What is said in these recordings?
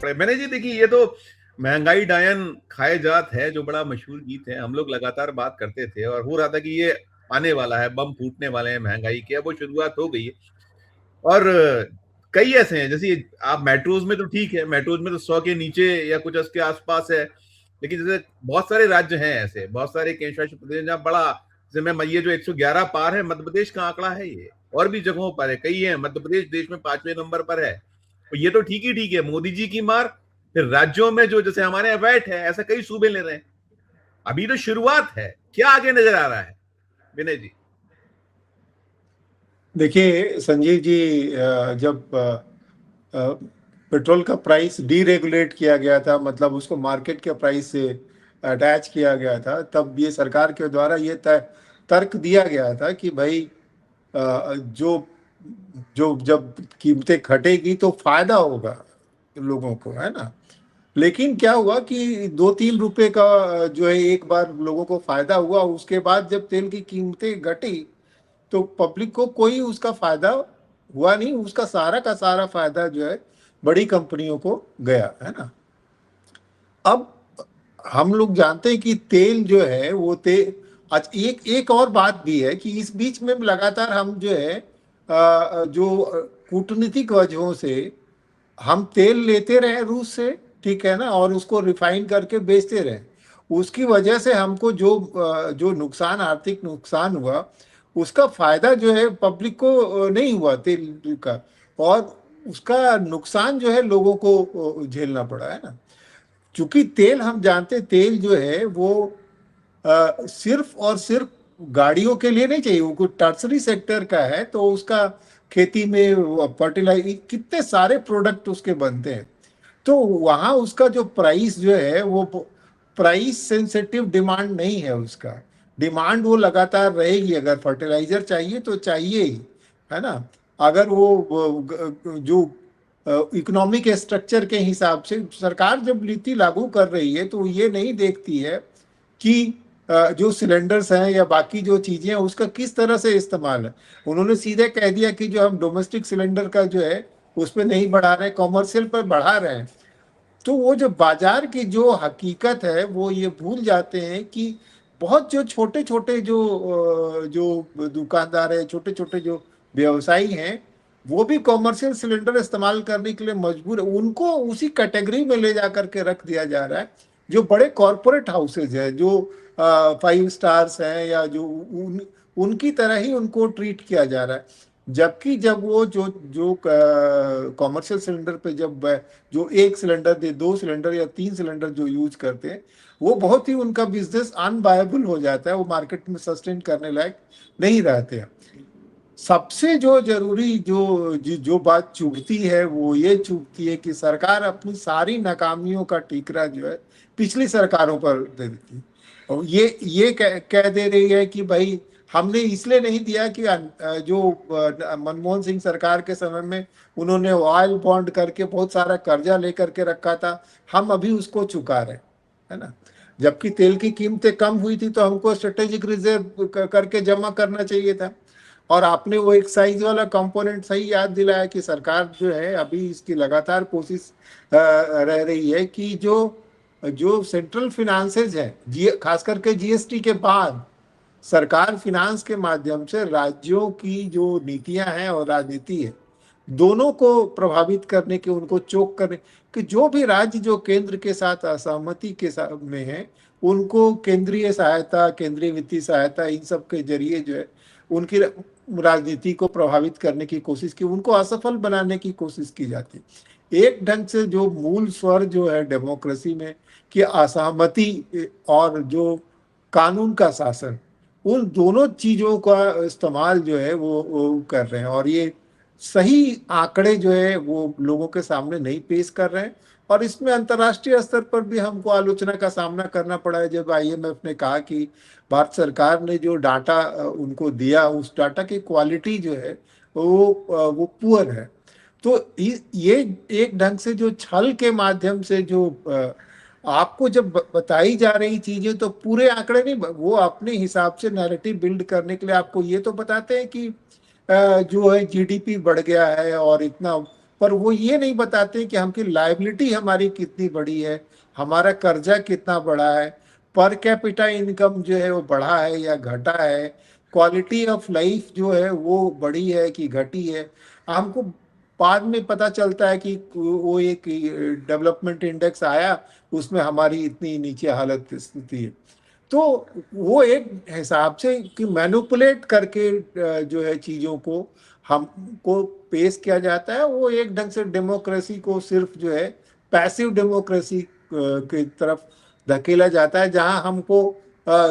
मैंने जी देखिए, ये तो महंगाई डायन खाए जात है जो बड़ा मशहूर गीत है, हम लोग लगातार बात करते थे और हो रहा था कि ये आने वाला है, बम फूटने वाले हैं महंगाई के, अब वो शुरुआत हो गई है। और कई ऐसे हैं, जैसे आप मेट्रोज में तो ठीक है, मेट्रोज में तो 100 के नीचे या कुछ उसके आसपास है, लेकिन जैसे बहुत सारे राज्य हैं ऐसे, बहुत सारे केंद्र शासित प्रदेश जहाँ बड़ा, जैसे मैं ये जो 111 पार है, मध्य प्रदेश का आंकड़ा है ये, और भी जगहों पर है, कई है, मध्य प्रदेश देश में 5वें नंबर पर है। तो ये तो ठीक ही ठीक है, मोदी जी की मार। फिर राज्यों में जो जैसे हमारे यहाँ वैट है, ऐसा कई सूबे ले रहे हैं। अभी तो शुरुआत है, क्या आगे नजर आ रहा है विनय जी? देखिए संजीव जी, जब पेट्रोल का प्राइस डीरेगुलेट किया गया था, मतलब उसको मार्केट के प्राइस से अटैच किया गया था, तब ये सरकार के द्वारा ये तर्क दिया गया था कि भाई जो जो जब कीमतें घटेगी तो फायदा होगा लोगों को, है ना। लेकिन क्या हुआ कि 2-3 रुपए का जो है एक बार लोगों को फायदा हुआ, उसके बाद जब तेल की कीमतें घटी तो पब्लिक को कोई उसका फायदा हुआ नहीं। उसका सारा का सारा फायदा जो है बड़ी कंपनियों को गया, है ना। अब हम लोग जानते हैं कि तेल जो है वो आज एक एक और बात भी है कि इस बीच में लगातार हम जो है जो कूटनीतिक वजहों से हम तेल लेते रहे रूस से, ठीक है ना, और उसको रिफाइन करके बेचते रहे। उसकी वजह से हमको जो नुकसान, आर्थिक नुकसान हुआ, उसका फायदा जो है पब्लिक को नहीं हुआ तेल का, और उसका नुकसान जो है लोगों को झेलना पड़ा, है ना। चूंकि तेल, हम जानते हैं तेल जो है वो सिर्फ और सिर्फ गाड़ियों के लिए नहीं चाहिए, वो कुछ टर्सरी सेक्टर का है, तो उसका खेती में फर्टिलाइजर, कितने सारे प्रोडक्ट उसके बनते हैं। तो वहाँ उसका जो प्राइस जो है वो प्राइस सेंसिटिव डिमांड नहीं है। उसका डिमांड वो लगातार रहेगी। अगर फर्टिलाइजर चाहिए तो चाहिए ही, है ना। अगर वो जो इकोनॉमिक स्ट्रक्चर के हिसाब से सरकार जब नीति लागू कर रही है तो ये नहीं देखती है कि जो सिलेंडर्स हैं या बाकी जो चीजें हैं उसका किस तरह से इस्तेमाल है। उन्होंने सीधे कह दिया कि जो हम डोमेस्टिक सिलेंडर का जो है उस पर नहीं बढ़ा रहे, कॉमर्शियल पर बढ़ा रहे हैं। तो वो जो बाजार की जो हकीकत है वो ये भूल जाते हैं कि बहुत जो छोटे छोटे जो दुकानदार है, छोटे छोटे जो व्यवसायी हैं, वो भी कॉमर्शियल सिलेंडर इस्तेमाल करने के लिए मजबूर है। उनको उसी कैटेगरी में ले जा करके रख दिया जा रहा है जो बड़े कॉरपोरेट हाउसेज है, जो 5 स्टार्स हैं, या जो उनकी तरह ही उनको ट्रीट किया जा रहा है। जबकि जब वो जो जो कॉमर्शियल सिलेंडर पे जब जो 1 सिलेंडर, 2 सिलेंडर या 3 सिलेंडर जो यूज करते हैं, वो बहुत ही उनका बिजनेस अनवायबल हो जाता है, वो मार्केट में सस्टेन करने लायक नहीं रहते हैं। सबसे जो जरूरी जो बात चुभती है वो ये चुभती है कि सरकार अपनी सारी नाकामियों का ठीकरा जो है पिछली सरकारों पर दे देती है। और ये कह दे रही है कि भाई हमने इसलिए नहीं दिया कि जो मनमोहन सिंह सरकार के समय में उन्होंने ऑयल बॉन्ड करके बहुत सारा कर्जा लेकर के रखा था, हम अभी उसको चुका रहे, है ना। जबकि तेल की कीमतें कम हुई थी तो हमको स्ट्रेटेजिक रिजर्व करके जमा करना चाहिए था। और आपने वो एक साइज वाला कंपोनेंट सही याद दिलाया कि सरकार जो है अभी इसकी लगातार कोशिश रह रही है कि जो जो सेंट्रल फिनांसेज है, खास करके जीएसटी के बाद सरकार फिनांस के माध्यम से राज्यों की जो नीतियां हैं और राजनीति है, दोनों को प्रभावित करने के, उनको चोक करने कि जो भी राज्य जो केंद्र के साथ असहमति के साथ में है, उनको केंद्रीय सहायता, केंद्रीय वित्तीय सहायता, इन सब के जरिए जो है उनकी राजनीति को प्रभावित करने की कोशिश की, उनको असफल बनाने की कोशिश की जाती है। एक ढंग से जो मूल स्वर जो है डेमोक्रेसी में कि असहमति और जो कानून का शासन, उन दोनों चीजों का इस्तेमाल जो है वो कर रहे हैं। और ये सही आंकड़े जो है वो लोगों के सामने नहीं पेश कर रहे हैं। और इसमें अंतर्राष्ट्रीय स्तर पर भी हमको आलोचना का सामना करना पड़ा है, जब आईएमएफ ने कहा कि भारत सरकार ने जो डाटा उनको दिया, उस डाटा की क्वालिटी जो है वो पुअर है। तो ये एक ढंग से जो छल के माध्यम से जो आपको जब बताई जा रही चीजें, तो पूरे आंकड़े नहीं, वो अपने हिसाब से नैरेटिव बिल्ड करने के लिए आपको ये तो बताते हैं कि जो है जीडीपी बढ़ गया है और इतना पर वो ये नहीं बताते कि हमकी लायबिलिटी हमारी कितनी बड़ी है, हमारा कर्जा कितना बड़ा है, पर कैपिटा इनकम जो है वो बढ़ा है या घटा है, क्वालिटी ऑफ लाइफ जो है वो बढ़ी है कि घटी है। हमको बाद में पता चलता है कि वो एक डेवलपमेंट इंडेक्स आया, उसमें हमारी इतनी नीचे हालत स्थिति है। तो वो एक हिसाब से कि मैनिपुलेट करके जो है चीज़ों को हमको पेश किया जाता है, वो एक ढंग से डेमोक्रेसी को सिर्फ जो है पैसिव डेमोक्रेसी की तरफ धकेला जाता है, जहां हमको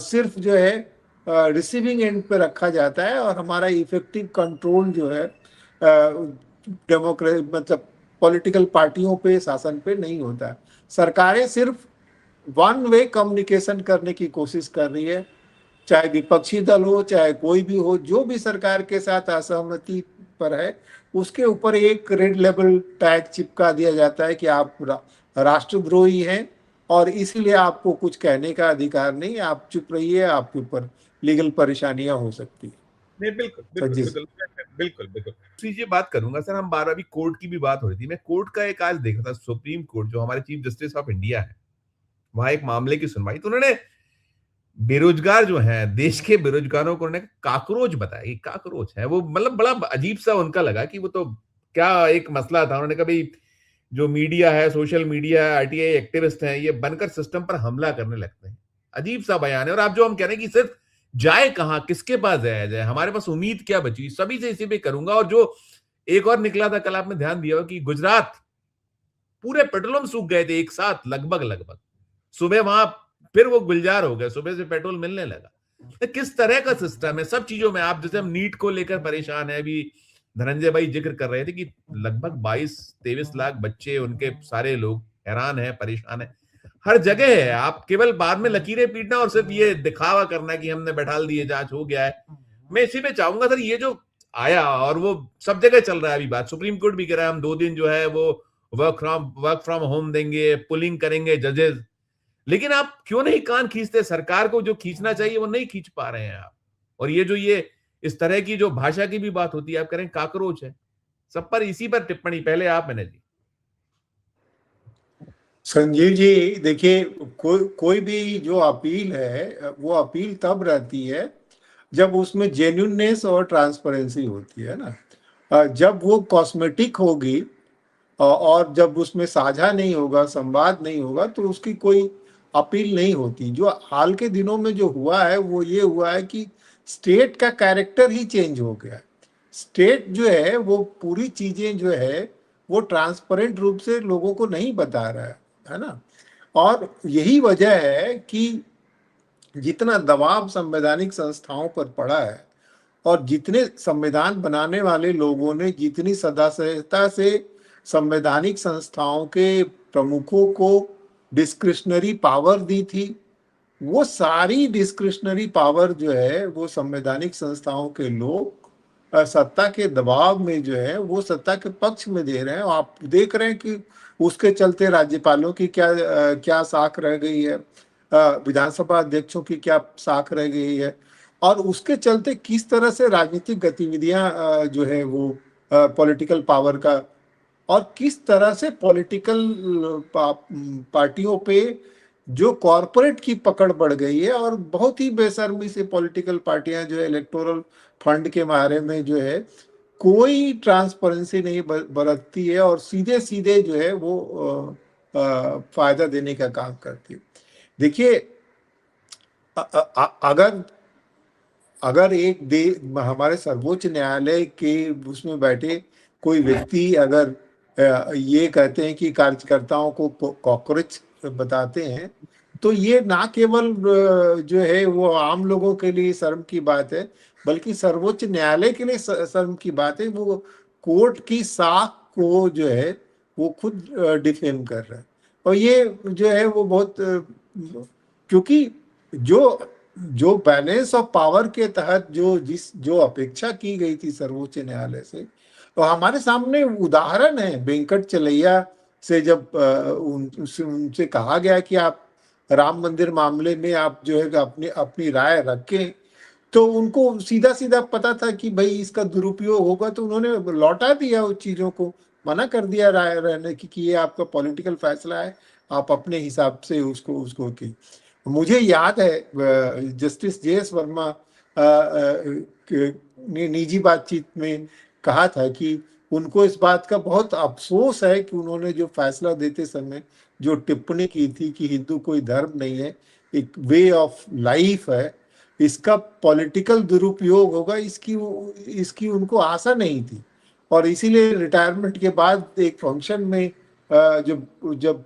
सिर्फ जो है रिसीविंग एंड पे रखा जाता है और हमारा इफेक्टिव कंट्रोल जो है डेमोक्रेसी मतलब पॉलिटिकल पार्टियों पे, शासन पे नहीं होता है। सरकारें सिर्फ वन वे कम्युनिकेशन करने की कोशिश कर रही है, चाहे विपक्षी दल हो चाहे कोई भी हो, जो भी सरकार के साथ असहमति पर है उसके ऊपर एक रेड लेबल टैग चिपका दिया जाता है कि आप राष्ट्रद्रोही हैं और इसीलिए आपको कुछ कहने का अधिकार नहीं, आप चुप रहिए, आपके ऊपर लीगल परेशानियां हो सकती है। नहीं, बिल्कुल बिल्कुल जी बिल्कुल बिल्कुल बिल्कुल ये बात करूंगा सर। हम 12वीं कोर्ट की भी बात हो रही थी, मैं कोर्ट का एक आज देख रहा था, सुप्रीम कोर्ट जो हमारे चीफ जस्टिस ऑफ इंडिया है, वहां एक मामले की सुनवाई, तो उन्होंने बेरोजगार जो है, देश के बेरोजगारों को उन्होंने काकरोच बताया कि काकरोच है वो। मतलब बड़ा अजीब सा उनका लगा कि वो तो क्या एक मसला था। उन्होंने कहा भाई जो मीडिया है, सोशल मीडिया है, आरटीआई एक्टिविस्ट हैं, ये बनकर सिस्टम पर हमला करने लगते हैं। अजीब सा बयान है। और आप जो हम कह रहे हैं कि सिर्फ जाए कहां, किसके पास जाया जाए, हमारे पास उम्मीद क्या बची, सभी से इसी पे करूंगा। और जो एक और निकला था कल, आपने ध्यान दिया हो कि गुजरात पूरे पेट्रोल सूख गए थे एक साथ, लगभग लगभग। सुबह वहां फिर वो गुलजार हो गए, सुबह से पेट्रोल मिलने लगा। तो किस तरह का सिस्टम है सब चीजों में। आप जैसे हम नीट को लेकर परेशान है, अभी धनंजय भाई जिक्र कर रहे थे कि लगभग 22-23 लाख बच्चे, उनके सारे लोग हैरान है, परेशान है। हर जगह है। आप केवल बाद में लकीरें पीटना और सिर्फ ये दिखावा करना कि हमने बैठाल दिए, जांच हो गया है। मैं इसी पे चाहूंगा सर, ये जो आया और वो सब जगह चल रहा है अभी बात, सुप्रीम कोर्ट भी कह रहा है हम 2 दिन जो है वो वर्क फ्रॉम होम देंगे, पुलिंग करेंगे जजेस। लेकिन आप क्यों नहीं कान खींचते? सरकार को जो खींचना चाहिए वो नहीं खींच पा रहे हैं आप। और ये जो ये इस तरह की जो भाषा की भी बात होती है, आप करें काकरोच है सब पर। इसी पर टिप्पणी पहले आप, मैंने जी। संजीव जी, देखिए कोई भी जो अपील है वो अपील तब रहती है जब उसमें जेन्युइननेस और ट्रांसपेरेंसी होती है ना। जब वो कॉस्मेटिक होगी और जब उसमें साझा नहीं होगा, संवाद नहीं होगा, तो उसकी कोई अपील नहीं होती। जो हाल के दिनों में जो हुआ है वो ये हुआ है कि स्टेट का कैरेक्टर ही चेंज हो गया। स्टेट जो है वो पूरी चीजें जो है वो ट्रांसपेरेंट रूप से लोगों को नहीं बता रहा है ना। और यही वजह है कि जितना दबाव संवैधानिक संस्थाओं पर पड़ा है और जितने संविधान बनाने वाले लोगों ने जितनी सदाशयता से संवैधानिक संस्थाओं के प्रमुखों को डिस्क्रिशनरी पावर दी थी, वो सारी डिस्क्रिशनरी पावर जो है वो संवैधानिक संस्थाओं के लोग सत्ता के दबाव में जो है वो सत्ता के पक्ष में दे रहे हैं। आप देख रहे हैं कि उसके चलते राज्यपालों की क्या साख रह गई है, विधानसभा अध्यक्षों की क्या साख रह गई है, और उसके चलते किस तरह से राजनीतिक गतिविधियां जो है वो पॉलिटिकल पावर का, और किस तरह से पॉलिटिकल पार्टियों पे जो कॉरपोरेट की पकड़ बढ़ गई है, और बहुत ही बेशर्मी से पॉलिटिकल पार्टियां जो है इलेक्टोरल फंड के बारे में जो है कोई ट्रांसपेरेंसी नहीं बरतती है और सीधे सीधे जो है वो फायदा देने का काम करती है। देखिए, अगर अगर एक दे हमारे सर्वोच्च न्यायालय के उसमें बैठे कोई व्यक्ति अगर ये कहते हैं कि कार्यकर्ताओं को कॉकरोच बताते हैं, तो ये ना केवल जो है वो आम लोगों के लिए शर्म की बात है, बल्कि सर्वोच्च न्यायालय के लिए शर्म की बात है। वो कोर्ट की साख को जो है वो खुद डिफेम कर रहा है। और ये जो है वो बहुत क्योंकि जो जो बैलेंस ऑफ पावर के तहत जो अपेक्षा की गई थी सर्वोच्च न्यायालय से, तो हमारे सामने उदाहरण है वेंकट चलैया से। जब उनसे कहा गया कि आप राम मंदिर मामले में आप जो है अपनी अपनी राय रखें, तो उनको सीधा सीधा पता था कि भाई इसका दुरुपयोग होगा, तो उन्होंने लौटा दिया उस चीजों को। मना कर दिया रहने कि ये आपका पॉलिटिकल फैसला है, आप अपने हिसाब से उसको उसको की। मुझे याद है जस्टिस JS वर्मा ने निजी बातचीत में कहा था कि उनको इस बात का बहुत अफसोस है कि उन्होंने जो फैसला देते समय जो टिप्पणी की थी कि हिंदू कोई धर्म नहीं है, एक वे ऑफ लाइफ है, इसका पॉलिटिकल दुरुपयोग होगा, इसकी उनको आशा नहीं थी। और इसीलिए रिटायरमेंट के बाद एक फंक्शन में जब जब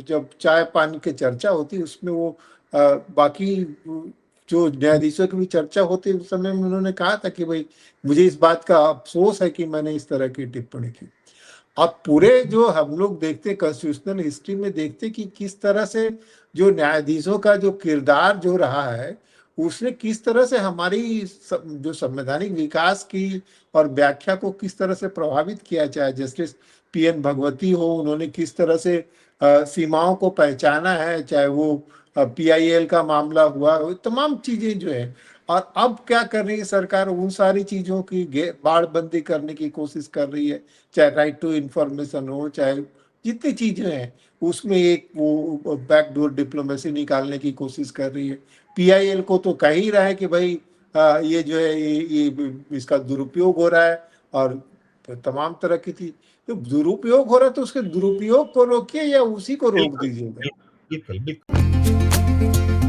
जब चाय पानी की चर्चा होती उसमें वो बाकी जो न्यायाधीशों की भी चर्चा होती उस समय में उन्होंने कहा था कि भाई मुझे इस बात का अफसोस है कि मैंने इस तरह की टिप्पणी की। अब पूरे जो हम लोग देखते कॉन्स्टिट्यूशनल हिस्ट्री में देखते कि किस तरह से जो न्यायाधीशों का जो किरदार जो रहा है उसने किस तरह से हमारी जो संवैधानिक विकास की और व्याख्या को किस तरह से प्रभावित किया। चाहे जस्टिस PN भगवती हो, उन्होंने किस तरह से सीमाओं को पहचाना है, चाहे वो PIL का मामला हुआ, तमाम चीजें जो है। और अब क्या कर रही है सरकार, उन सारी चीजों की बाड़बंदी करने की कोशिश कर रही है, चाहे राइट टू इंफॉर्मेशन हो, चाहे जितनी चीजें हैं उसमें एक वो बैकडोर डिप्लोमेसी निकालने की कोशिश कर रही है। PIL को तो कह ही रहा है कि भाई ये जो है ये इसका दुरुपयोग हो रहा है, और तमाम तरह की थी। तो दुरुपयोग हो रहा है तो उसके दुरुपयोग को रोकिए या उसी को रोक बिल्कुल, दीजिएगा। बिल्कुल, बिल्कुल।